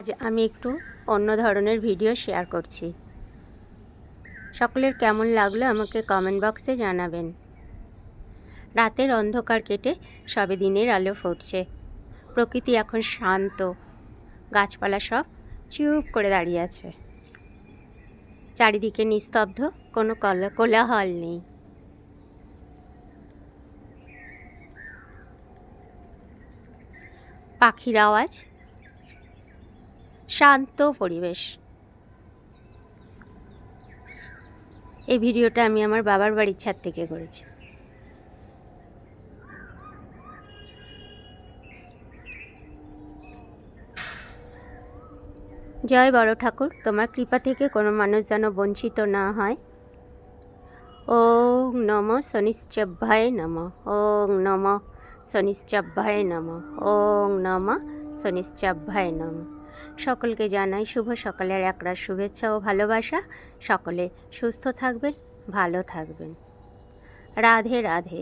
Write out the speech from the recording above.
যে আমি একটু অন্য ধরনের ভিডিও শেয়ার করছি। সকলের কেমন লাগলো আমাকে কমেন্ট বক্সে জানাবেন। রাতের অন্ধকার কেটে সবে দিনের আলো ফুটছে। প্রকৃতি এখন শান্ত, গাছপালা সব চুপ করে দাঁড়িয়ে আছে। চারিদিকে নিস্তব্ধ, কোনো কোলাহল নেই। পাখির আওয়াজ, শান্ত পরিবেশ। এই ভিডিওটা আমি আমার বাবার বাড়ির ছাদ থেকে করেছি। জয় বড় ঠাকুর, তোমার কৃপা থেকে কোনো মানুষ যেন বঞ্চিত না হয়। ওং নমঃ শনিশ্চভ্রায় নমঃ। ওং নমঃ শনিশ্চভ্রায় নমঃ। ওং নমঃ শনিশ্চভ্রায় নমঃ। সকলকে জানাই শুভ সকালের একরাশ শুভেচ্ছা ও ভালোবাসা। সকলে সুস্থ থাকবেন, ভালো থাকবেন। রাধে রাধে।